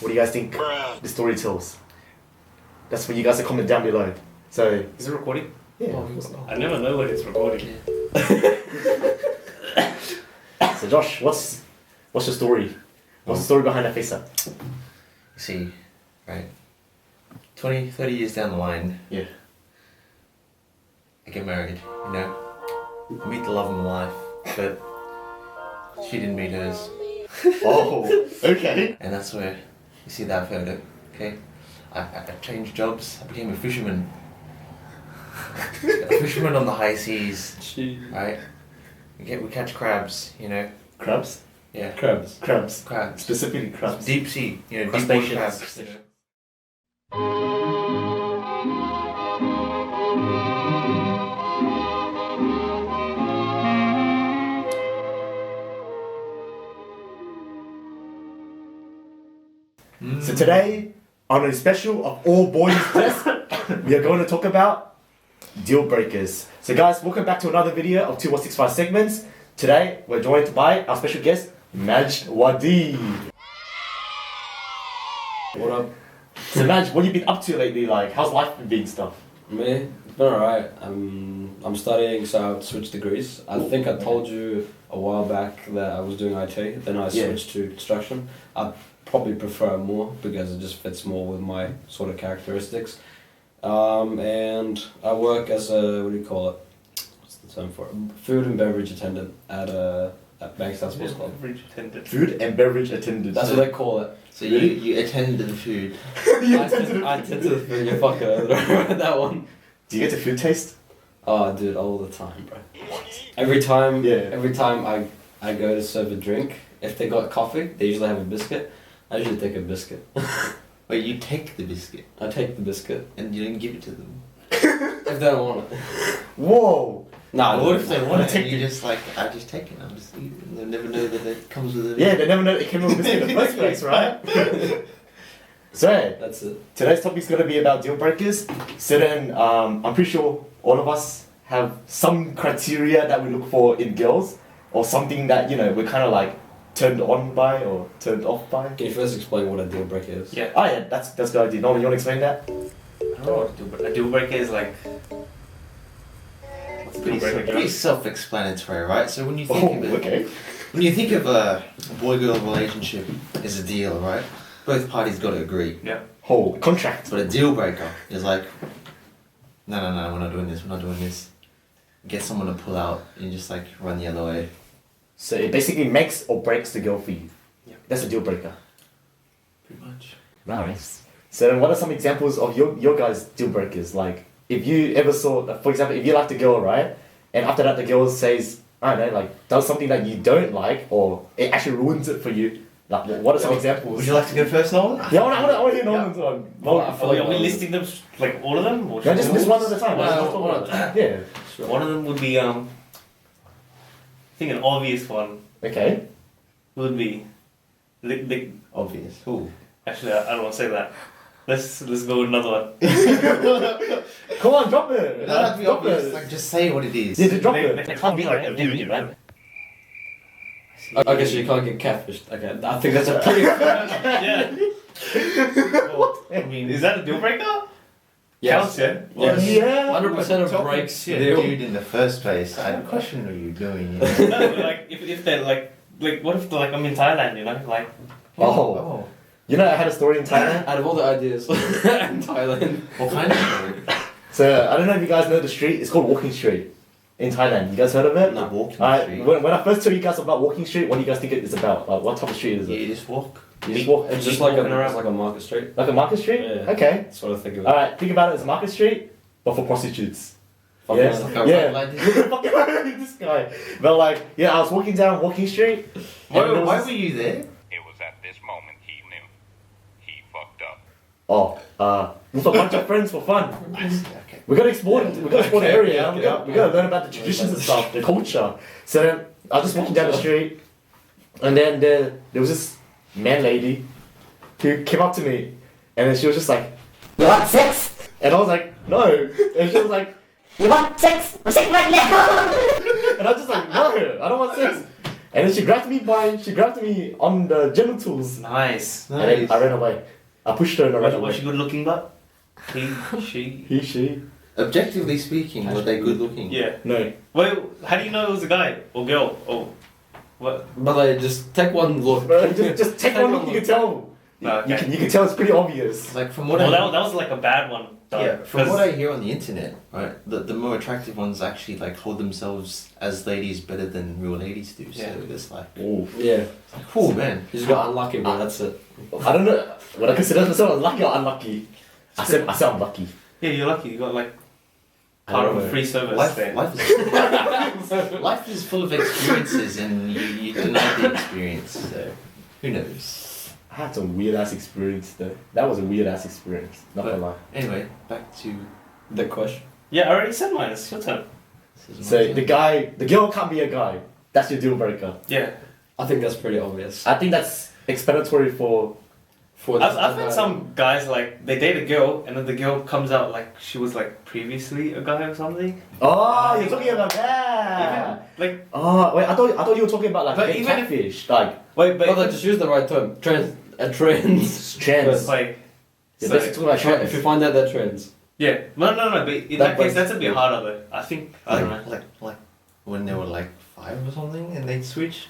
What do you guys think the story tells? That's what you guys are comment down below. So, Is it recording? yeah. I never know when it's recording. So Josh, what's your story? What's the story behind that face up? You see, right, 20, 30 years down the line, Yeah. I get married, you know, I meet the love of my life, but she didn't meet hers. Oh, okay. And that's where you see that photo, okay? I changed jobs, I became a fisherman. A fisherman on the high seas, right? We catch crabs, you know? Crabs? Yeah. Crabs. Crabs. Crabs. Specifically crabs. Deep sea, you know, deep water Crustaceans. crabs. You know? So today, on a special of all boys test, we are going to talk about deal breakers. So guys, welcome back to another video of 2165 segments. Today, we're joined by our special guest, Majd Wadee. What up? So Majd, what have you been up to lately? Like, how's life been and stuff? Me? It's been alright. I'm studying, so I've switched degrees. I think I told you a while back that I was doing IT, then I switched to construction. I probably prefer more because it just fits more with my sort of characteristics. And I work as a, what do you call it? What's the term for it? Food and beverage attendant at Bankstown Sports Club. Food and beverage attendant. That's what they call it. So you attend to the food. I tend to the food, you fucker. That one. Do you get to food taste? Oh, dude, all the time, bro. Every time I go to serve a drink, if they got coffee, they usually have a biscuit. I usually take a biscuit. Wait, you take the biscuit I take the biscuit and you don't give it to them? if they don't want it. Whoa! Nah, What if they want it take and you just like, I just take it, I'm just eating it. They'll never know that it comes with it. Yeah, they never know it came with biscuit in the first place, right? So, That's it. today's topic is going to be about deal breakers. So then, I'm pretty sure all of us have some criteria that we look for in girls, or something that, you know, we're kind of like turned on by or turned off by. Can you first explain what a deal breaker is? Yeah. Oh yeah, that's a good idea. Norman, you want to explain that? I don't know what to do, but a deal breaker is like. What's a deal breaker? Pretty self-explanatory, right? So when you think of it, okay. when you think of a boy-girl relationship as a deal, right? Both parties got to agree. Yeah. Whole contract. But a deal breaker is like, no, we're not doing this. Get someone to pull out and just like run the other way. So it basically makes or breaks the girl for you. Yeah. That's a deal breaker. Pretty much. Nice. So then what are some examples of your guys' deal breakers? Like, if you ever saw, for example, if you liked a girl, right? And after that the girl says, I don't know, like, does something that you don't like, or it actually ruins it for you. Like, what are some examples? Would you like to go first, Nolan? Yeah, I want to hear Norman's one. I feel like Are we listing them, like all of them? Or Yeah, just one at a time. One Just at a one time. Yeah. One of them would be, I think an obvious one Okay. would be, lick. Obvious. Ooh. Actually, I don't want to say that. Let's go with another one. Come on, drop it. It doesn't have to be Drop obvious. it. Like, just say what it is. Yeah, just drop it. Okay, so you can't get catfished. Okay, I think that's a pretty. Yeah. Well, I mean, is that a deal breaker? Counts, yeah? Yes. Yeah. 100% of Talking breaks. to a Deal. dude in the first place. I question what you're doing here. No, but like, if they're like, what if like I'm in Thailand, you know? Like, Oh. You know, I had a story in Thailand. Out of all the ideas in Thailand. What kind of story? So, I don't know if you guys know the street. It's called Walking Street in Thailand. You guys heard of it? No, Walking Street. When I first told you guys about Walking Street, what do you guys think it is about? Like, what type of street is it? You just walk. You just walk. It's just like a market street. Like a market street? Yeah. Okay. That's what I think of it. Alright, think about it as a market street, but for prostitutes. Fuck Yes. man. Like a Yeah. red light. Fucking this guy. But like, yeah, I was walking down Walking Street. Why and there was why this- were you there? It was at this moment he knew. He fucked up. with a bunch of friends for fun. Okay. We gotta explore the area. okay, We gotta learn about the traditions and stuff, the culture. So then I was just walking down the street, and then there was this man lady who came up to me, and then she was just like, You want sex? and I was like, no, and she was like, You want sex? I'm sick right now. and I was just like, no, I don't want sex. And then she grabbed me on the genitals. Nice. And then I ran away. I pushed her and I ran Was away. she good looking, but he, she. He, she. Objectively speaking, were they good looking? Yeah. No. Wait, how do you know it was a guy or girl? Oh, what? But like, just take one look. Bro, just take one look, you can tell. No, okay. You can tell it's pretty obvious. Like from what Well, I that was like a bad one. Though, yeah, from 'cause- what I hear on the internet, right, the more attractive ones actually like hold themselves as ladies better than real ladies do. So Yeah. it's like, Ooh. Yeah. cool man. You just got unlucky, bro. That's it. I don't know. Would I consider myself lucky or unlucky? I said I'm lucky. Yeah, you're lucky. You got like I part don't of a know. free service Life, there. life is full of experiences, and you deny the experience. So who knows? I had some weird ass experience though. That was a weird ass experience. Not gonna lie. Anyway, back to The question. Yeah, I already said mine. It's your turn. So the girl can't be a guy. That's your deal breaker. Yeah. I think that's pretty obvious. I think that's explanatory for. I've had some guys like they date a girl and then the girl comes out like she was like previously a guy or something. Oh, you're talking about that. Like Oh wait, I thought you were talking about like But getting even if- catfish, like wait, but Brother, just use the right term. Trends. Trends. trends. it's like Yeah, so- basically talking about trends. If you find out they're trends. yeah, no. But in That that case, breaks- that's a bit harder though. I think I don't know. like when they were like 5 or something, and they'd switch.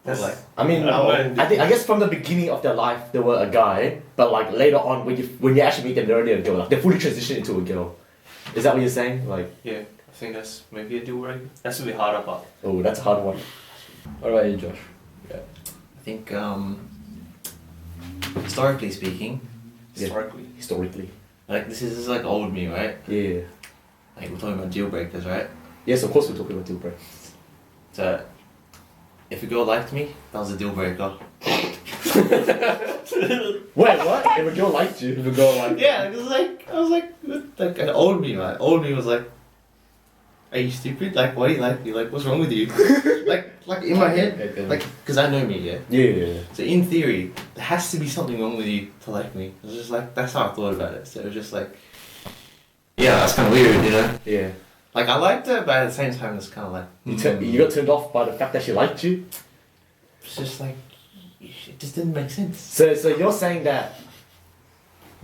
That's like I mean, I I guess from the beginning of their life they were a guy, but like later on when you actually meet them they're already a girl. Like they fully transition into a girl. Is that what you're saying? Like, yeah, I think that's maybe a deal breaker. That's a bit harder, but oh, that's a hard one. What about you, Josh? I think historically speaking, Yeah. Historically. like this is like old me, right? Yeah. Like we're talking about deal breakers, right? Yes, of course we're talking about deal breakers. So if a girl liked me, that was a deal breaker. Wait, what? If a girl liked you? If a girl like Yeah, it was like I was like an old me, right? Old me was like, "Are you stupid? Like, why do you like me? Like, what's wrong with you?" like in my head, like, because I know me, yeah. Yeah. So in theory, there has to be something wrong with you to like me. It was just like that's how I thought about it. So it was just like, yeah, that's kind of weird, you know. Yeah. Like I liked her, but at the same time, it's kind of like You got turned off by the fact that she liked you? It's just like it just didn't make sense. So you're saying that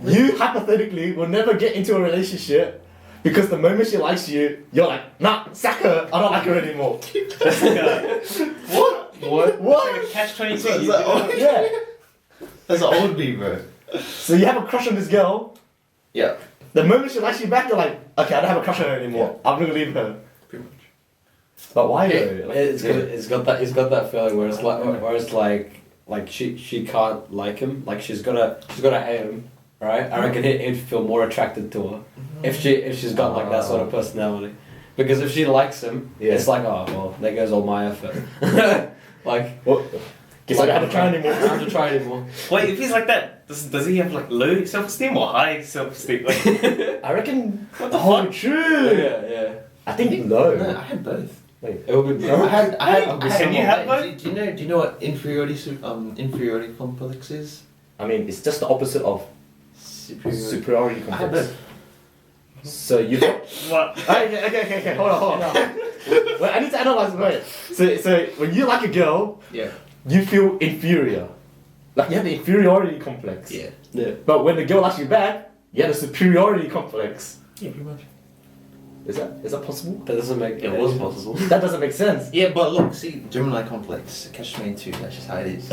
you hypothetically will never get into a relationship because the moment she likes you, you're like, nah, sack her, I don't like her anymore. that's like a What? What? What? catch-22. So it's like, oh, Yeah. that's an old me, bro. So you have a crush on this girl, Yeah, the moment she likes you back, you're like, okay, I don't have a crush on her anymore. I'm gonna leave her. pretty much. But why Yeah, though? it's got that feeling where it's like she can't like him, like she's gotta hate him, right? I reckon he'd feel more attracted to her if she's got like that sort of personality, because if she likes him, Yeah. it's like, oh well, there goes all my effort. Like, What? Guess I don't have to try I don't anymore. have to try anymore. Wait, if he's like that, does he have like low self-esteem or high self-esteem? Like, I reckon. what the Oh, fuck? true. Yeah. I think low. No, I had both. It would be. I had. Can you have both? Do you know what inferiority complex is? I mean, it's just the opposite of superiority I had complex. both. So you. What? Okay. Hold on. Wait, I need to analyze it. Wait. So when you like a girl, Yeah. you feel inferior. Like you have the inferiority complex. Yeah. Yeah. But when the girl likes you back, you have the superiority complex. Yeah, pretty much. Is that possible? That doesn't make. It was possible. That doesn't make sense. Yeah, but look, see, Gemini complex, catch 22. That's just how it is.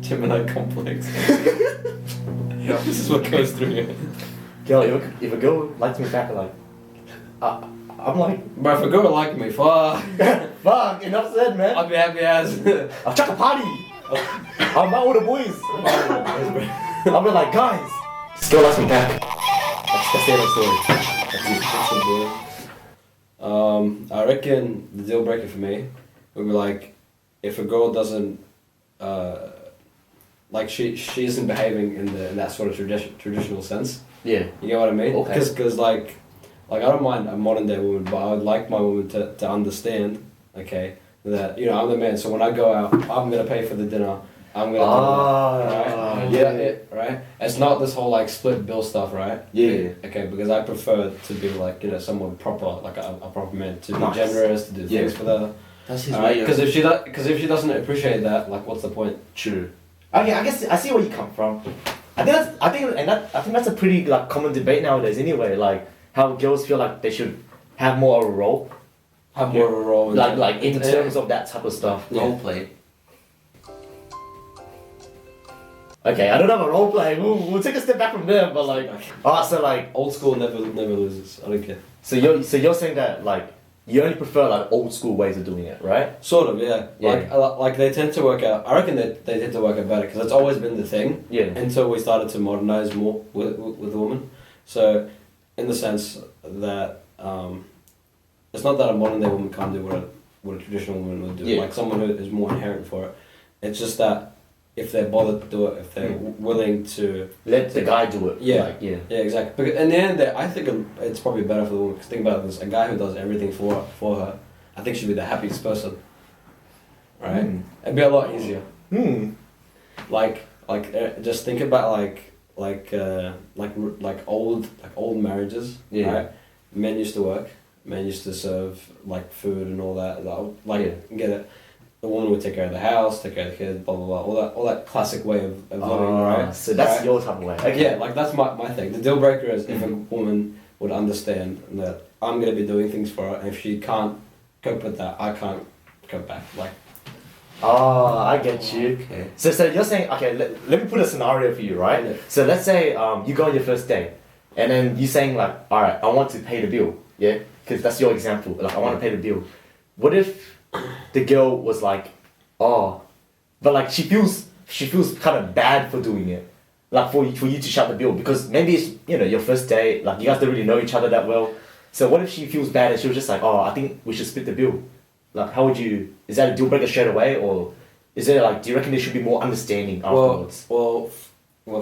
Gemini complex. This is what goes through you. Girl, if a girl likes me back, like, I'm like, Bro, if a girl liked me, fuck, fuck, enough said, man. I'd be happy as. I'll chuck a party. I'll met all the boys. I'll be like, guys, this girl likes me back. That's the end of the story. That's it. I reckon the deal breaker for me would be like, if a girl doesn't, like she isn't behaving in that sort of traditional sense. Yeah. You get what I mean? Okay. Because like I don't mind a modern day woman, but I would like my woman to understand, okay, that I'm the man. So when I go out, I'm gonna pay for the dinner. I'm gonna do that, right? Yeah, right. It's not this whole like split bill stuff, right? Yeah. Okay, because I prefer to be like someone proper, like a proper man, to be Nice. generous, to do Yeah. things for the That's his way of. Because if she doesn't appreciate that, like, what's the point? True. Okay, I guess I see where you come from. I think that's a pretty like common debate nowadays. Anyway, like how girls feel like they should have more of a role, Have more of a role. like in terms of that type of stuff. Role play. Okay, I don't have a role play. We'll take a step back from there, but like, so like, Old school never loses. I don't care. so you're saying that like you only prefer like old school ways of doing it, right? Sort of, yeah. Yeah. Like they tend to work out. I reckon that they tend to work out better because it's always been the thing. Yeah. Until we started to modernize more with the woman. So, in the sense that it's not that a modern day woman can't do what a traditional woman would do. Yeah. Like someone who is more inherent for it. It's just that if they're bothered to do it, if they're willing to Let the guy do it. Yeah. Like, yeah. Yeah, exactly. Because in the end, I think it's probably better for the woman. Because think about this: a guy who does everything for her, I think should be the happiest person. Right? It'd be a lot easier. Like just think about old marriages. Yeah. Right? Men used to work. Men used to serve like food and all that. Get it. The woman would take care of the house, take care of the kids, blah blah blah. All that classic way of living, right? So that's Right? your type of way. Okay. Yeah, like that's my thing. The deal breaker is if a woman would understand that I'm gonna be doing things for her, and if she can't cope with that, I can't cope back. Like, Oh, I get you. Okay. So you're saying, okay, let me put a scenario for you, right? Yeah. So let's say you go on your first date, and then you're saying like, all right, I want to pay the bill, yeah? Because that's your example. Like, I want to pay the bill. What if the girl was like, oh, but like she feels kind of bad for doing it, like for you to shut the bill because maybe it's your first date, like you guys don't really know each other that well. So what if she feels bad and she was just like, oh, I think we should split the bill. Like, how would you? Is that a deal breaker straight away, or is there like? Do you reckon there should be more understanding afterwards? Well,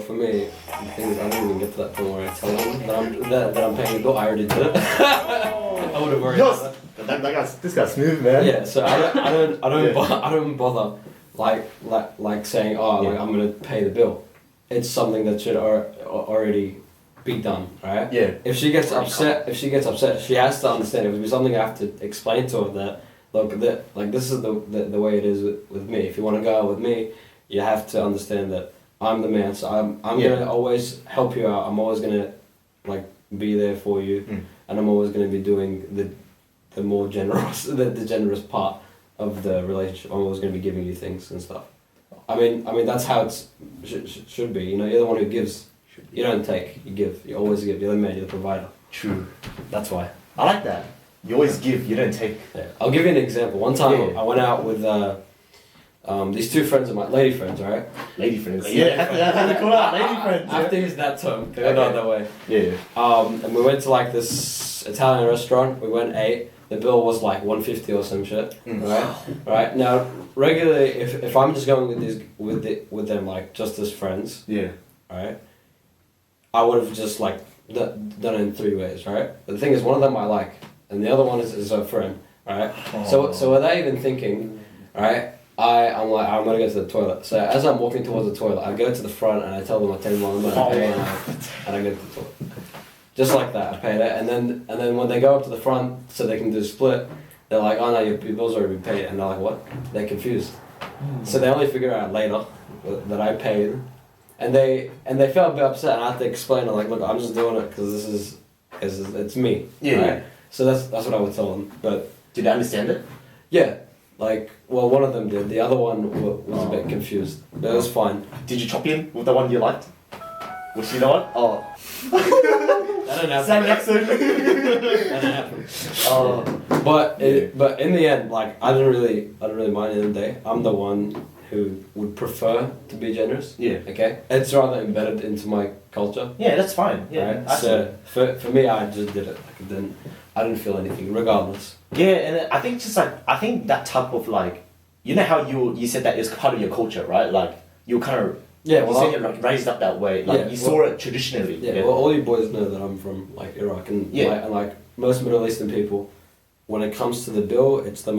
for me, the thing is, I didn't even get to that point where I tell them that I'm paying the bill. I already did it. I would have worried about that. This guy's smooth, man. Yeah, so I don't bother like saying, oh, like, I'm gonna pay the bill. It's something that should already be done, right? Yeah. If she gets upset, she has to understand. It would be something I have to explain to her that look, this is the way it is with me. If you want to go out with me, you have to understand that I'm the man. So I'm gonna always help you out. I'm always gonna like be there for you, and I'm always gonna be doing the more generous the generous part of the relationship. I'm always gonna be giving you things and stuff. I mean that's how it should be. You're the one who gives. You don't take. You give. You always give. You're the man. You're the provider. True. That's why. I like that. You always give. You don't take. Yeah. I'll give you an example. One time Yeah. I went out with these two friends of mine, lady friends, right? Lady friends. Lady Yeah. friends. Have to call out lady friends. I have to use that term. Okay. Go not that way. Yeah. And we went to like this Italian restaurant. We went ate. The bill was like $150 or some shit. Right. Right. Now regularly, if I'm just going with them like just as friends, Yeah. right? I would have just like done it in 3 ways, right? But the thing is, one of them I like, and the other one is a friend, right? So without even thinking, right? I'm like, I'm gonna go to the toilet. So as I'm walking towards the toilet, I go to the front and I tell them I tell them I'm gonna pay, and I go to the toilet. Just like that, I paid it, and then when they go up to the front so they can do a split, they're like, oh no, your bill's already been paid, and they're like, what? They're confused. So they only figure out later that I paid. And they felt a bit upset, and I had to explain it like, look, I'm just doing it because it's me. Yeah. Right? So that's what I would tell them. But Did they understand it? yeah, like one of them did. The other one was a bit confused. But it was fine. Did you chop in with the one you liked? Was she the one? Oh. That didn't happen. Same accent. That didn't happen. But in the end, like I don't really mind in the day. I'm the one who would prefer to be generous. Yeah. Okay. It's rather embedded into my culture. Yeah, that's fine. Yeah. Right? So for me, I just did it. Like, I didn't feel anything, regardless. Yeah, and I think that type of like, you know how you said that is part of your culture, right? Like you kind of Yeah, you well, said you're like raised up that way. Like Yeah, you saw it traditionally. yeah. Well, all you boys know that I'm from like Iraq, and like most Middle Eastern people, when it comes to the bill, it's the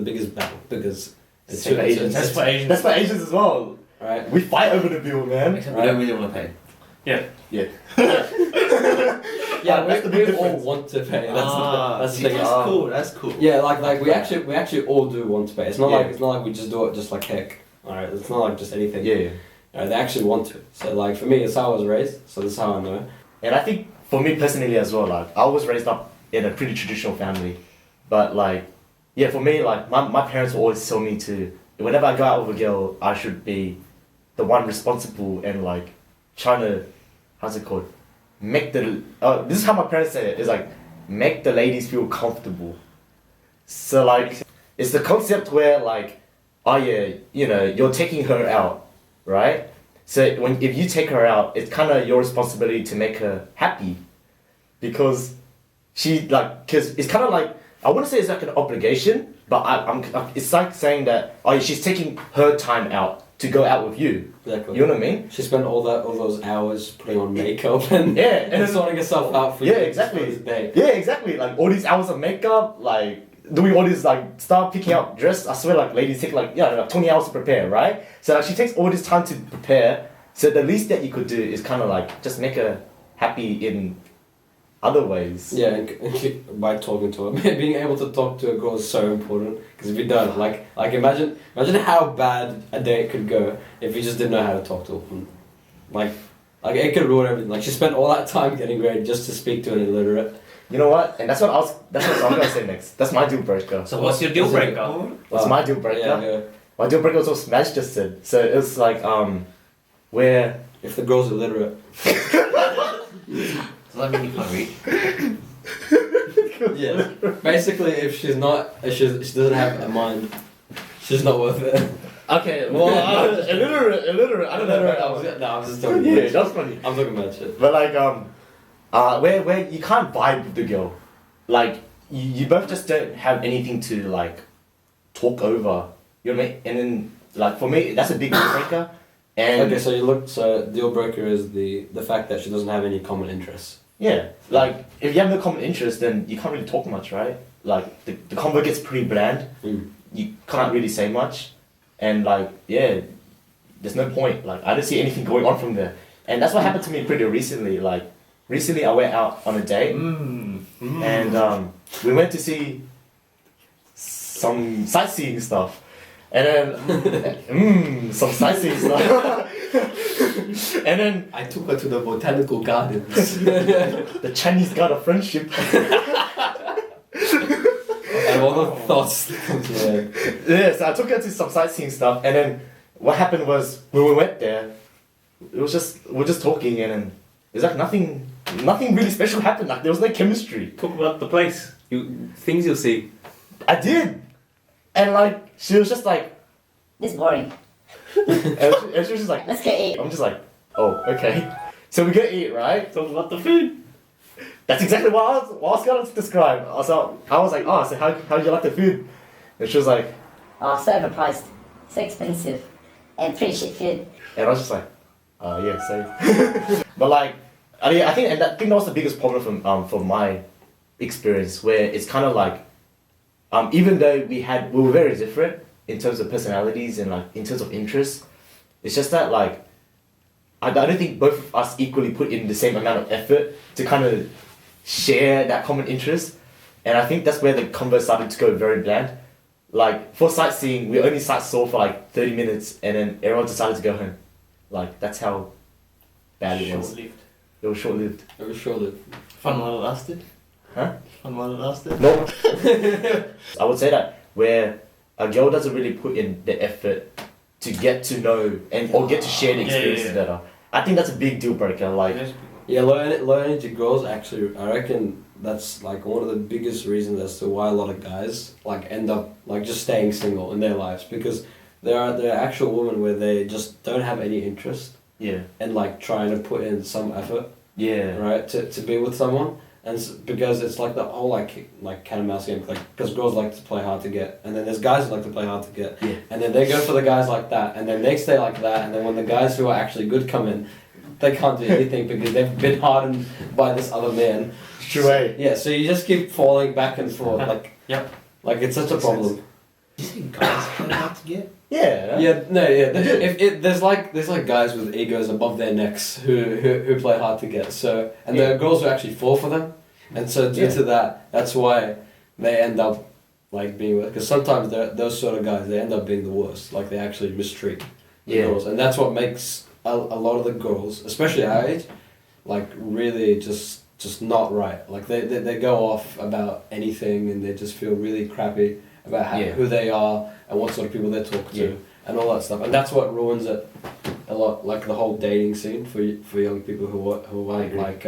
biggest battle because it's Same for Asians. That's for Asians. That's for Asians as well. right. We fight over the bill, man. Except we don't really want to pay. Yeah. Yeah. Yeah, that's the we big all difference. want to pay. That's the see, thing. that's cool. That's cool. Yeah, like we actually all do want to pay. It's not Yeah. like we just do it just like heck. Alright, it's not like just anything. Yeah. They actually want to. So like for me, it's how I was raised. So that's how I know. And I think for me personally as well, like I was raised up in a pretty traditional family, but like, yeah, for me, like my parents will always tell me to, whenever I go out with a girl, I should be the one responsible and like trying to, how's it called? Make the, this is how my parents say it, is like, make the ladies feel comfortable. So like, it's the concept where like, oh yeah, you know, you're taking her out, right? So if you take her out, it's kind of your responsibility to make her happy, because cause it's kind of like, I wouldn't say it's like an obligation, but it's like saying that, oh, she's taking her time out to go out with you. Exactly. You know what I mean? She spent all those hours putting on makeup and Yeah, and sorting herself out for Yeah, you exactly. for this day. Yeah, exactly. Like all these hours of makeup, like doing all this, like start picking out dress. I swear, like ladies take like 20 hours to prepare, right? So like she takes all this time to prepare. So the least that you could do is kind of like just make her happy in other ways. Yeah, and by talking to her, being able to talk to a girl is so important. Because if you don't, like imagine how bad a date could go if you just didn't know how to talk to her. Like it could ruin everything. Like she spent all that time getting ready just to speak to an illiterate. You know what? And that's what I'm gonna say next. That's my deal breaker. So what's your deal breaker? What's my deal breaker? Yeah. My deal breaker was what Smash just said. So it was like where If the girl's illiterate. Does that mean you can't read? Yeah. Basically, if she doesn't have a mind, she's not worth it. okay, well illiterate. I don't know about that one. No, I'm just talking. Yeah, about that's funny. I'm talking about shit. But like where you can't vibe with the girl, like you both just don't have anything to like talk over. You know what I mean? And then like for me, that's a big deal breaker. And Okay, so deal breaker is the fact that she doesn't have any common interests. yeah, like if you have no common interest, then you can't really talk much, right? Like the convo gets pretty bland. You can't really say much, and like yeah, there's no point. Like I don't see anything going on from there, and that's what happened to me pretty recently. Like recently, I went out on a date, and we went to see some sightseeing stuff. And then, some sightseeing stuff. And then I took her to the botanical gardens. the Chinese God of Friendship. And all the thoughts that come to your head. Yeah, so I took her to some sightseeing stuff, and then what happened was when we went there, we're just talking, and then it's like nothing really special happened. Like there was no chemistry. Talk about the place. Things you'll see. I did, and like she was just like, This is boring. and she was just like, Let's go eat. I'm just like, oh okay. So we go eat, right? Talk about the food. That's exactly what I was gonna describe. So I was like, oh, so how do you like the food? And she was like, Oh, so overpriced. So expensive. And pretty shit food. and I was just like, yeah, so. But like, I think that was the biggest problem from my experience, where it's kind of like, even though we were very different in terms of personalities and like in terms of interests, it's just that like, I don't think both of us equally put in the same amount of effort to kind of share that common interest, and I think that's where the convo started to go very bland. Like for sightseeing, we only sightsaw for like 30 minutes, and then everyone decided to go home. Like that's how bad it was. Short-lived. It was short lived. I was sure that. Fun while it lasted. Huh? Fun while it lasted. No. I would say that where a girl doesn't really put in the effort to get to know or get to share the experiences better, I think that's a big deal breaker. Like, Yeah, low energy girls actually, I reckon that's like one of the biggest reasons as to why a lot of guys like end up like just staying single in their lives, because there are actual women where they just don't have any interest yeah, and like trying to put in some effort, yeah, right, to be with someone. And because it's like the whole like cat and mouse game, like because girls like to play hard to get, and then there's guys who like to play hard to get, Yeah. and then they go for the guys like that, and then they stay like that, and then when the guys who are actually good come in, they can't do anything because they've been hardened by this other man. True way. Yeah, so you just keep falling back and forth, like Yep. like it's such a Makes problem. sense. You see guys play hard to get? Yeah. Yeah, no, yeah. They do. If there's like guys with egos above their necks who play hard to get. So and Yeah. the girls who actually fall for them, and so due Yeah. to that, that's why they end up like being with. Because sometimes those sort of guys they end up being the worst. Like they actually mistreat the Yeah. girls, and that's what makes a lot of the girls, especially our age, like really just not right. Like they go off about anything, and they just feel really crappy about Yeah. who they are and what sort of people they talk to. Yeah. And all that stuff, and that's what ruins it a lot. Like the whole dating scene for young people who want agree. like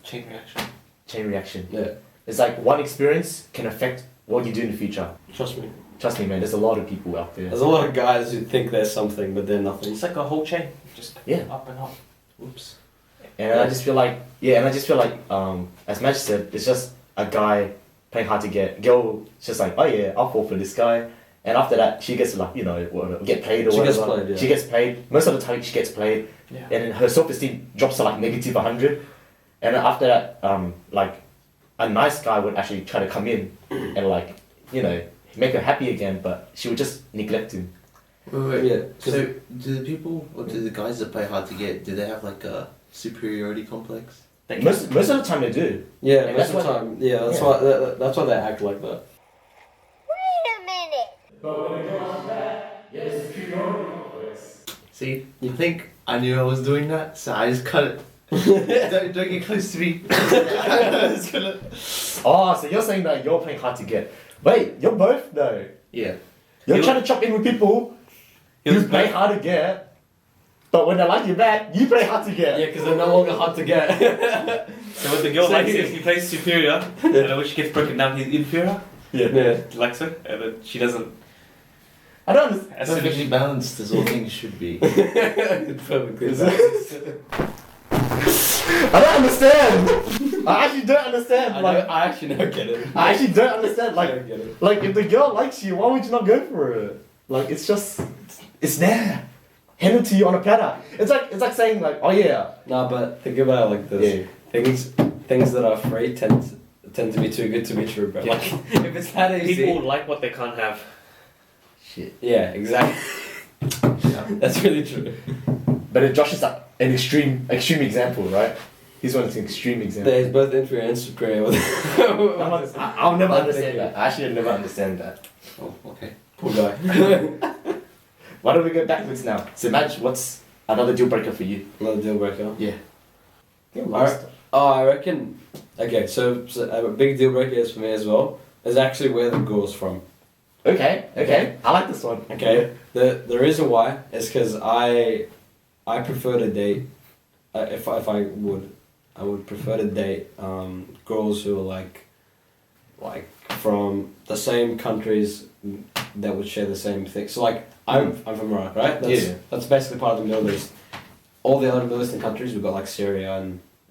Chain reaction. Chain reaction. yeah. It's like one experience can affect what you do in the future. Trust me, Trust me, man. There's a lot of people out there. there's a lot of guys who think they're something but they're nothing. It's like a whole chain, just Yeah. up and up. Oops. And I just feel like, as Madge said, it's just a guy playing hard to get. Girl, it's just like, oh yeah, I'll fall for this guy. And after that, she gets like, whatever, get paid or She gets whatever. played, yeah. She gets paid. Most of the time, she gets played. Yeah. And then her self-esteem drops to like negative 100. And then after that, like, a nice guy would actually try to come in and like, make her happy again, but she would just neglect him. Wait. Yeah, So, do the people, or do the guys that play hard to get, do they have like a superiority complex? Most of the time they do. Yeah, And most of that's the why- time. Yeah, that's Yeah. why that's why they act like that. Wait a minute. But when it comes to that, yeah, it's superiority complex. See, you think I knew I was doing that, so I just cut it. don't get close to me. Just gonna- Oh, so you're saying that you're playing hard to get. Wait, you're both though. Yeah. You're You- trying to chop in with people who play hard to get, but when they like you back, you play hard to get. Yeah, because they're no longer hard to get. So when the girl So likes he- it, he plays superior, and then when she gets broken down, he's inferior. Yeah. He likes her, and then she doesn't. I don't understand. As soon as Perfectly she, balanced as all things should be. Perfectly. I don't understand. I actually don't understand. I actually don't get it. I actually don't understand. I Like, don't get it. like if the girl likes you, why would you not go for it? Like, it's just, it's there, handed to you on a platter. It's like saying like, oh yeah, Nah, but think about it like this. Things that are free tend to be too good to be true, bro. Yeah. Like if it's that easy. people like what they can't have. shit. Yeah, exactly. That's really true. But Josh is like an extreme example, right? He's one of the extreme examples. There's both inferior and superior. I'll never Not understand thinking. that. I actually never understand that. Oh, okay. Poor guy. Why don't we go backwards now? So, Madge, what's another deal breaker for you? Another deal breaker. Yeah. Alright. Oh, I reckon. Okay, so a big deal breaker is for me as well. Is actually where the girl's from. Okay. I like this one. Okay. The reason why is because I prefer to date. If I would prefer to date girls who are like from the same countries that would share the same thing. So like I'm from Iraq, right? That's basically part of the Middle East. All the other Middle Eastern countries, we've got like Syria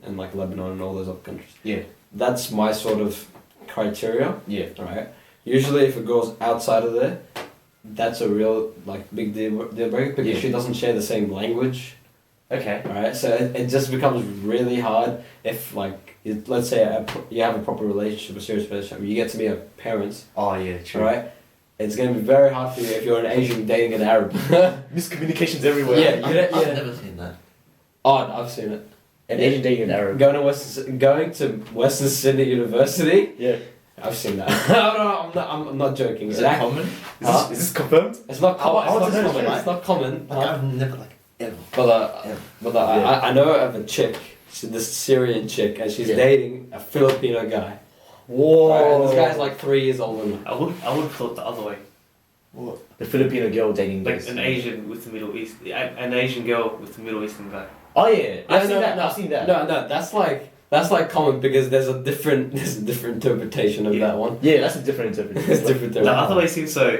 and like Lebanon and all those other countries. Yeah. That's my sort of criteria. Yeah. Right. Usually, if it goes outside of there, that's a real like big deal breaker because Yeah. she doesn't share the same language. Okay. Right. So it just becomes really hard if like let's say you have a proper relationship, a serious relationship, you get to meet her parents. Oh yeah, true. Right. It's gonna be very hard for you if you're an Asian dating an Arab. Miscommunications everywhere. Yeah, I've never seen that. Oh, I've seen it. An Asian dating an Arab. Going to Western Sydney University. Yeah. I've seen that. No, I'm not joking. Is it common? Is this confirmed? It's not common. How It's is not this common. common? It's not common. Like, I've never ever. But I know of a chick. She's this Syrian chick, and she's Yeah. dating a Filipino guy. Whoa. Right? And this guy's like 3 years older than me. I would have thought the other way. What? The Filipino girl dating Like this. an Asian with the Middle East, an Asian girl with the Middle Eastern guy. Oh yeah, I've seen No, that. no, I've seen that. No, that's like common because there's a different interpretation of Yeah. that one. Yeah, that's a different interpretation. It's different. The other way seems so.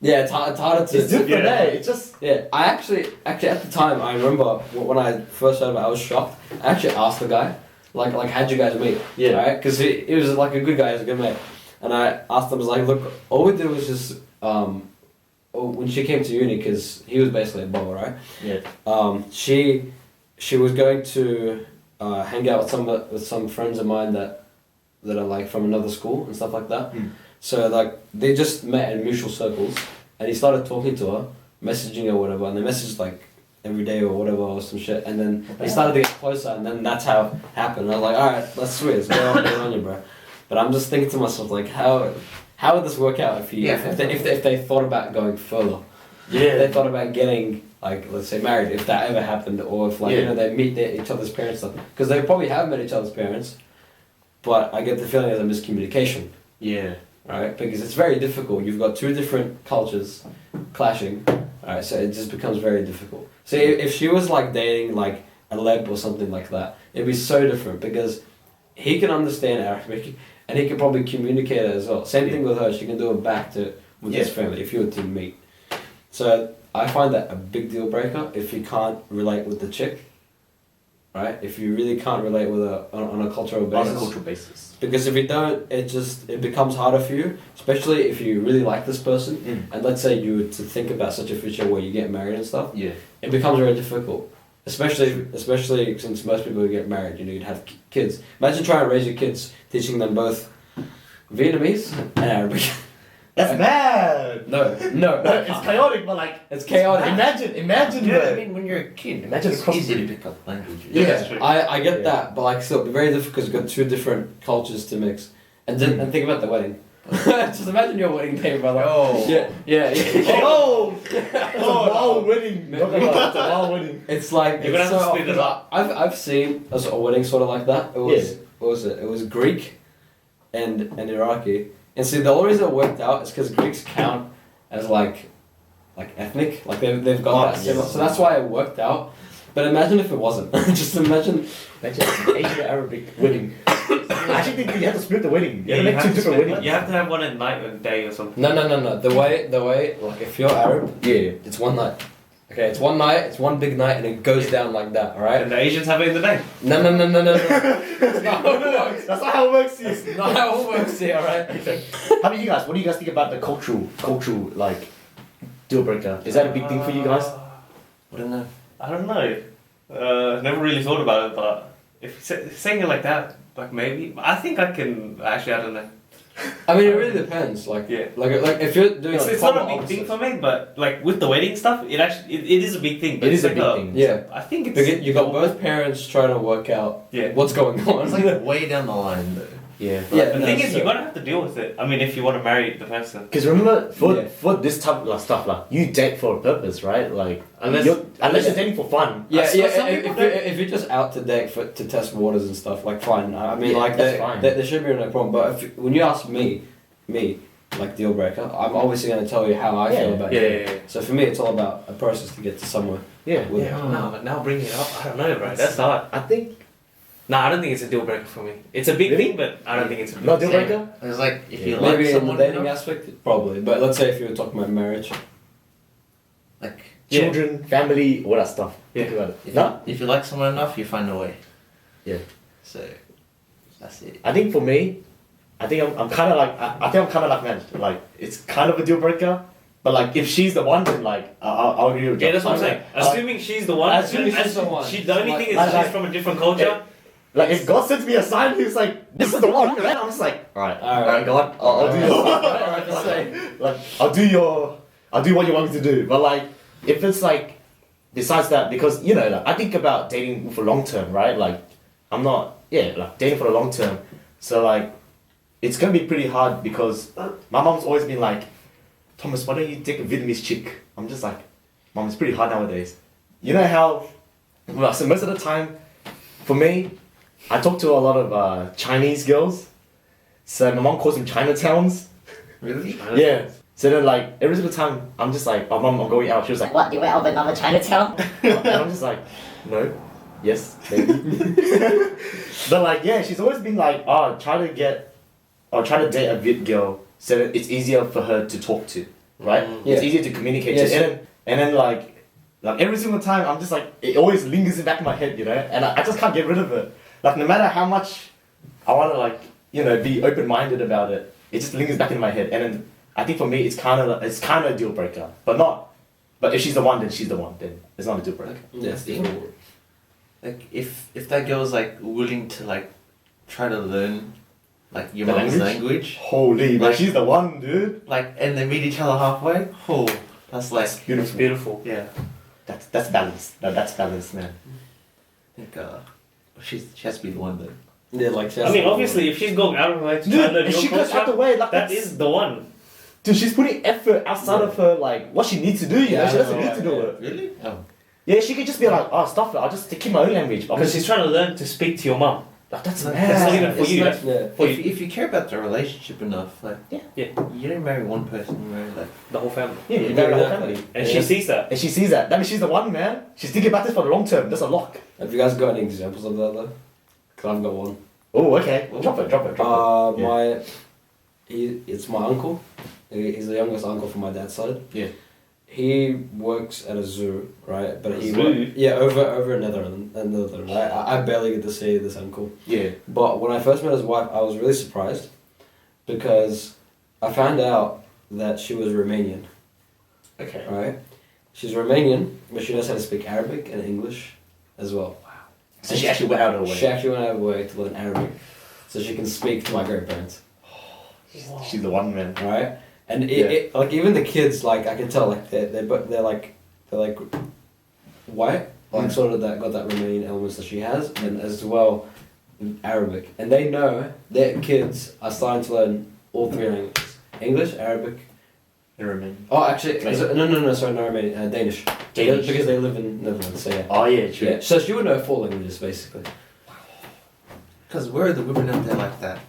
Yeah, it's harder to. It's different, Yeah. It's just. Yeah, I actually at the time I remember when I first heard about it, I was shocked. I actually asked the guy, like how'd you guys meet? Yeah. Right? Because he was like a good guy, he was a good mate. And I asked him, I was like, look, all we did was just when she came to uni, because he was basically a bubble, right? Yeah. She was going to hang out with some friends of mine that are like from another school and stuff like that. Mm. So like they just met in mutual circles, and he started talking to her, messaging her or whatever, and they messaged like every day or whatever or some shit, and then they started to get closer, and then that's how it happened. I was like, alright, that's sweet, let's go on you, bro. But I'm just thinking to myself like, how would this work out if they thought about going further? Yeah. They thought about getting, like, let's say married, if that ever happened, or if, like, you know, they meet each other's parents, because they probably have met each other's parents, but I get the feeling there's a miscommunication, Yeah. right? Because it's very difficult. You've got two different cultures clashing, right? So it just becomes very difficult. So if she was, like, dating, like, a leb or something like that, it'd be so different, because he can understand Arabic, and he can probably communicate it as well. Same thing with her, she can do it back with his family, if you were to meet. So I find that a big deal breaker if you can't relate with the chick, right? If you really can't relate with her on a cultural basis. On a cultural basis. Because if you don't, it becomes harder for you, especially if you really like this person. And let's say you were to think about such a future where you get married and stuff. Yeah. It becomes very difficult, especially since most people who get married, you know, you'd have kids. Imagine trying to raise your kids, teaching them both Vietnamese and Arabic. That's mad. No, It's chaotic, but like it's chaotic. Imagine. Yeah, I mean, when you're a kid, Imagine it's across easy the- to pick up languages. Yeah, that's true. I get that, but like still, it'd be very difficult because you've got two different cultures to mix. And then and think about the wedding. Just imagine your wedding day, brother. Oh. Yeah. Oh, that's a wild wedding. That's a wild wedding. It's like You're gonna it's have to so split it up. I've seen a wedding sort of like that. It was what was it? It was Greek and Iraqi. And see, the only reason it worked out is because Greeks count as like ethnic, like they've got that. yes. So that's why it worked out. But imagine if it wasn't. Just imagine. Imagine Asian Arabic wedding. I actually think you have to split the wedding. You have to make two different split- weddings. You have to have one at night and day or something. No. The way like if you're Arab, Yeah. it's one night. Okay, it's one night, it's one big night, and it goes down like that. All right. And the Asians have it in the day. No. That's not how it works. That's not how it works. Yes. That's not how it works here. All right. How about you guys? What do you guys think about the cultural like deal breaker? Is that a big thing for you guys? I don't know. I don't know. Never really thought about it, but if saying it like that, like maybe. I think I can. Actually, I don't know. I mean, it really depends. Like, Yeah. like if you're doing It's, like it's not a polar big thing opposites. for me, but like with the wedding stuff, it actually it is a big thing. But It is it's a like big thing. Yeah. I think it's Because you got both parents trying to work out Yeah. what's going on. It's like way down the line though. Yeah. Yeah, The no, thing is, so- you're gonna have to deal with it. I mean, if you want to marry the person. Because remember, Yeah. for this type of stuff, like you date for a purpose, right? Like Unless- you're dating for fun. Yeah, Some people don't. if you're just out to date to test waters and stuff, like fine. I mean, Yeah, like that's fine. there should be no problem. But when you ask me, like deal breaker, I'm obviously going to tell you how I feel about Yeah, it. yeah, yeah. So for me, it's all about a process to get to somewhere. Yeah. With Yeah, no, but now bringing it up, I don't know, bro. That's hard. I think No, I don't think it's a deal breaker for me. It's a big Really? thing, but I don't think it's a not deal breaker. It's like if you Yeah. like Maybe in the someone dating enough, aspect, probably. But let's say if you were talking about marriage, like Yeah. Children, family, all that stuff. Think Yeah. about it. if, No, if you like someone enough, you find a way. Yeah. So that's it. I think for me, I think I'm kind of like I think I'm kind of like man, like it's kind of a deal breaker. But like if she's the one, then like I'll agree with you. Yeah, that's what I'm saying. Assuming she's the one. Assuming she's the one. The only thing is Like- she's from a different culture. Like if God sends me a sign, he's like, "This is the one," then I'm just like, "All right, God, I'll do your, Alright, just say. like, I'll do what you want me to do." But like, if it's like, besides that, because you know, like, I think about dating for long term, right? Like, I'm not, like dating for the long term. So like, it's gonna be pretty hard because my mom's always been like, "Thomas, why don't you take a Vietnamese chick?" I'm just like, "Mom, it's pretty hard nowadays." You know how, well, so most of the time, for me, I talk to a lot of Chinese girls, so my mom calls them Chinatowns. Really? Yeah. So then like every single time I'm just like, "Oh mom, I'm going out." She was like, What, you went over another Chinatown? and I'm just like, "No, yes, maybe." But like yeah, she's always been like, "Oh, try to date a Viet girl so that it's easier for her to talk to, right? Mm. It's Yeah. easier to communicate Yes. to." And then like every single time I'm just like, it always lingers in the back of my head, you know, and I just can't get rid of it. Like no matter how much I want to like, you know, be open-minded about it, it just lingers back in my head. And then I think for me, it's kind of a deal breaker, but not. But if she's the one, then she's the one. Then it's not a deal breaker. Yeah, That's the thing. Like if that girl's like willing to like try to learn like your The mom's language? language. Holy, man, Like- she's the one, dude. Like, and they meet each other halfway. Oh, that's like It's beautiful. yeah. That's balanced. No, that's balanced, man. I think she has to be the one though. Yeah, like I mean, obviously, if she's going out of her way to try and learn Dude, if your she goes out the culture, way, like that is the one. Dude, she's putting effort outside of her, like, what she needs to do, you know? Yeah, She I doesn't know, need to do yeah. it. Really? Oh. Yeah, she could just be like, oh, stuff it, I'll just keep my own language. Because she's trying to learn to speak to your mum. Like, that's That's mad. That's not even for It's you. not- That's Yeah. for If, you. if you care about the relationship enough, like Yeah. you don't marry one person, you marry like The whole family. Yeah, you marry the whole Exactly. family. And Yeah. she sees that. And she sees that. That means she's the one, man. She's thinking about this for the long term. That's a lock. Have you guys got any examples of that though? Because I've got one. Oh, okay. Drop it. Yeah. It's my uncle. He's the youngest uncle from my dad's side. Yeah. He works at a zoo, right? But he Zoo? yeah, over in Netherlands, right? I barely get to see this uncle. Yeah. But when I first met his wife, I was really surprised because I found out that she was Romanian, Okay. right? She's Romanian, but she knows how to speak Arabic and English as well. So she actually went out of her way. She actually went out of her way to learn Arabic so she can speak to my grandparents, She's the one, man. right? And Yeah. like even the kids, like I can tell, like they're like white, like sort of that got that Romanian elements that she has, and as well Arabic, and they know their kids are starting to learn all three languages: English, Arabic. You remember? Oh, actually, Wait. no, sorry, no Romanian, Danish. Danish. Because they live in Netherlands, so yeah. Oh, yeah, true. Yeah, so she would know 4 languages basically. because where are the women out there like that?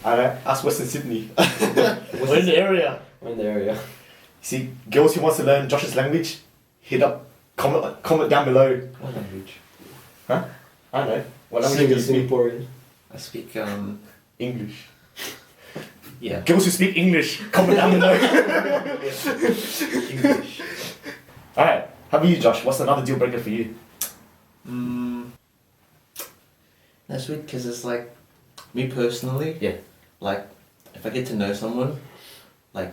I know. Ask Western Sydney. We're in the area. We're in the area. See, girls who wants to learn Josh's language, hit up, comment down below. What language? I don't know. What language do you speak? Singaporean. I speak English. yeah. Girls who speak English, comment down below. English. Alright, how about you, Josh? What's another deal breaker for you? That's weird because it's like me personally. Yeah. Like if I get to know someone, like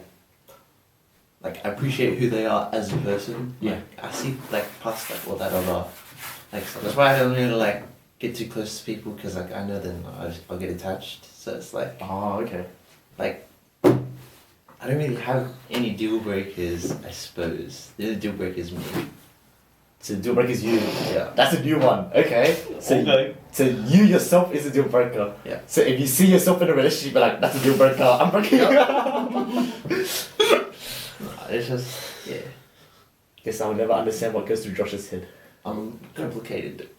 I appreciate who they are as a person. Yeah. Like, I see like past like all that other. Like so that's why I don't really like get too close to people because like I know then I'll get attached. So it's like Oh, okay. like I don't really have any deal breakers. I suppose the only deal breaker is me. So deal breaker is you. Yeah. That's a new one. Okay. So, Okay. so you yourself is a deal breaker. Yeah. So if you see yourself in a relationship, you're like, that's a deal breaker. I'm breaking up. It's just yeah. Guess I'll never understand what goes through Josh's head. I'm complicated.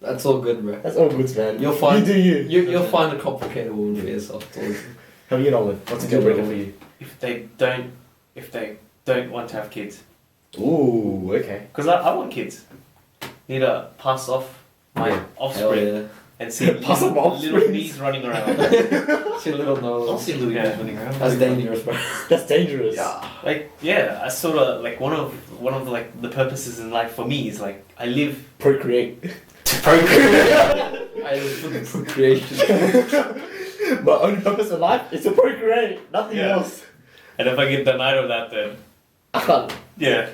That's all good, bro. That's all good, man. You'll find You do you. You'll find a complicated woman for yourself. It's all good. How about you, Nolan? What's a deal breaker for you? If they don't want to have kids. Ooh, okay. Because I want kids. Need to pass off my Yeah. Hell offspring yeah. and see Pass off my little offspring. bees running around. She little I'll knows. see Louis Yeah. running around. That's dangerous, bro. That's dangerous. Yeah. Like yeah, I sort of like one of the, like the purposes in life for me is like I live Procreate. to procreate. I live for the procreation. My only purpose in life is to procreate. Nothing Yeah. else. And if I get denied of that, then I can't. yeah,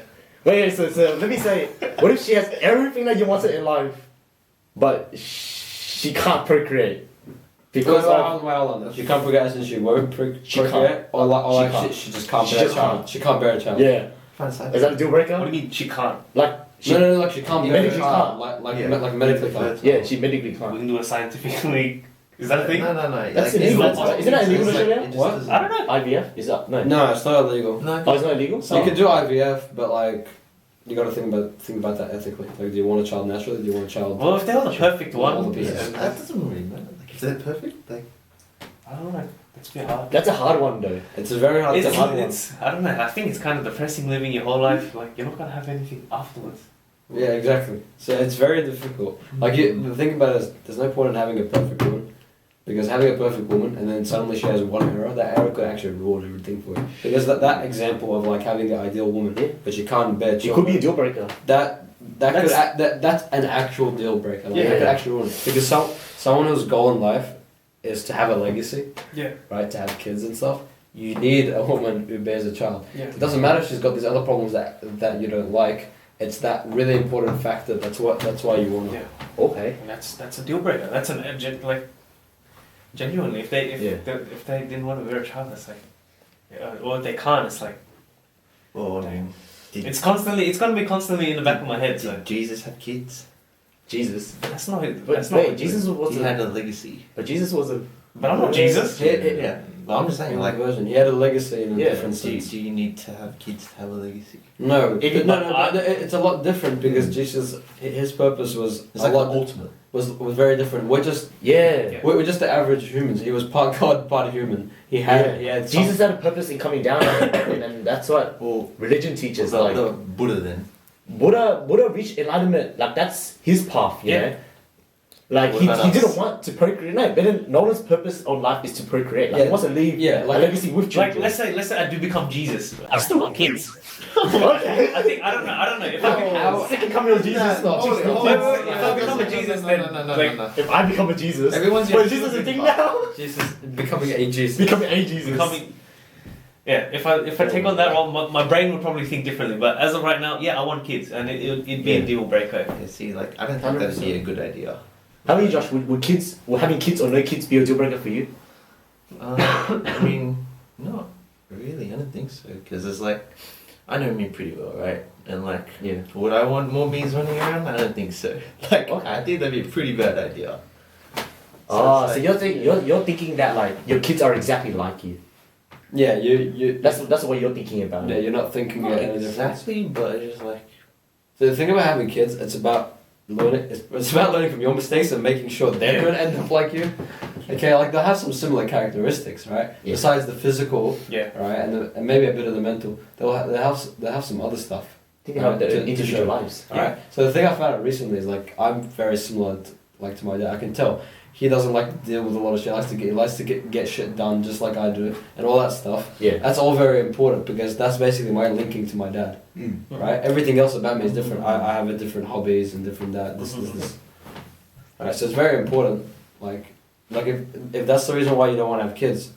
Wait, so let me say, what if she has everything that you wanted in life, but she can't procreate? Because of, She can't procreate since she won't She can't. procreate, or She can't. she just can't She bear a just child. can't. She can't bear a child. yeah. Fine side. Is that a deal what do breaker? you mean she can't? Like, she, No, like she can't bear a Medically child. can't. Like Yeah. like medically can't. yeah, she medically We can't. can do it scientifically. Is that a thing? No. That's like, illegal. it's not- Isn't that illegal in it's like- Australia? it just What? doesn't- I don't know. IVF? Is that no? No, it's not illegal. No. Oh, it's not illegal. You can do IVF, but like you got to think about that ethically. Like, do you want a child naturally? Do you want a child? Well, if they were the perfect All one, the Yeah, pieces. that doesn't really matter. Like if they're perfect, like I don't know. It's a bit hard. That's a hard one though. It's a very hard. It's, It's a hard one. it's I don't know. I think it's kind of depressing living your whole life. Like you're not gonna have anything afterwards. Yeah, exactly. So it's very difficult. Like the thing about it is, there's no point in having a perfect woman, because having a perfect woman and then suddenly she has one error, that error could actually ruin everything for you. Because that example of like having the ideal woman, Yeah. but she can't bear It children. could be a deal breaker. That's an actual deal breaker. Like, Yeah. that could actually ruin it. Because someone whose goal in life is to have a legacy, Yeah. right? To have kids and stuff. You need a woman who bears a child. Yeah. It doesn't matter if she's got these other problems that you don't like. It's that really important factor. That's why you want her. Yeah. Okay. And that's a deal breaker. That's an urgent like. Genuinely, if they didn't want to bear a child, it's like, or if they can't, it's like, Well, I mean, it's gonna be constantly in the back of my head. So did Jesus have kids? Jesus. that's not it. But That's not. wait, Jesus was He a, had a legacy. but Jesus was a. But I'm not Jesus. Yeah. Well, I'm just saying, like, version. He had a legacy in a Yeah, different do sense. you need to have kids to have a legacy? No, If you- but it's a lot different because Jesus, his purpose was It's a like lot the ultimate. was very different. We're just Yeah. we're just the average humans. He was part God, part human. He had some- Jesus had a purpose in coming down, and that's what Well, religion teaches. the, Like the Buddha then. Buddha reached enlightenment. Like that's his path. You know? Like What he about us? didn't want to procreate. No, but then Nolan's purpose on life is to procreate. Like he Yeah. wants to leave Yeah, a like- legacy with Like children. let's say I do become Jesus. I still want kids. Okay. I think I don't know. If I become, Second coming of Jesus. No, hold it, hold it. if I become a Jesus, then like If I become a Jesus, Everyone's wait, Jesus is a thing now. Jesus becoming a Jesus. Becoming a Jesus. becoming. Yeah, if I take on that role, my brain would probably think differently. But as of right now, yeah, I want kids, and it'd be a deal breaker. Yeah, see, like, I don't think that'd be a good idea. How about you, Josh? Would having kids or no kids be a deal breaker for you? I mean, not really. I don't think so. Because it's like, I know me pretty well, right? And like, Yeah. would I want more bees running around? I don't think so. Like, Okay. I think that'd be a pretty bad idea. Oh, it's so like- you're thinking that like your kids are exactly like you. Yeah, you. That's what you're thinking about. Yeah, you're not thinking Not of any difference. exactly, but it's just like, So the thing about having kids, it's about learning. It's about learning from your mistakes and making sure they're going to end up like you. Okay, like they'll have some similar characteristics, right? Yeah. Besides the physical, Yeah. right, and maybe a bit of the mental. They'll have some other stuff. Think about Right, the to individual show. lives. Alright. So the thing I found out recently is like I'm very similar to my dad. I can tell he doesn't like to deal with a lot of shit. He likes to get shit done just like I do and all that stuff. Yeah. That's all very important because that's basically my linking to my dad. Right? Everything else about me is different. I have a different hobbies and different that this. Alright, so it's very important. Like if that's the reason why you don't want to have kids,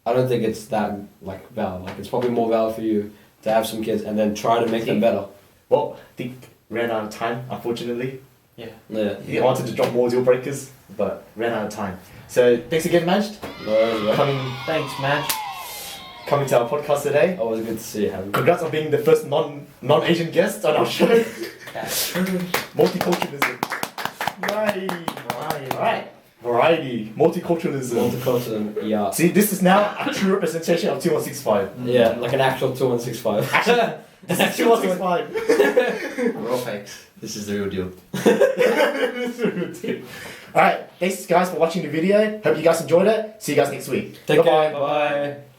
I don't think it's that like valid. Like it's probably more valid for you to have some kids and then try to make them better. Well, I think ran out of time, unfortunately. Yeah. Yeah. He wanted to drop more deal breakers, but ran out of time. So thanks again, Majd, Thanks, man. coming to our podcast today. Always good to see you, Harry. Congrats on being the first non-Asian guest on our show. Multiculturalism. Right. Alright. Variety. Multiculturalism. Multicultural, yeah. See, this is now a true representation of 2165. Yeah, like an actual 2165. This is 2165. we're all fakes. This is the real deal. Alright, thanks guys for watching the video. Hope you guys enjoyed it. See you guys next week. Take Bye-bye. care. Bye.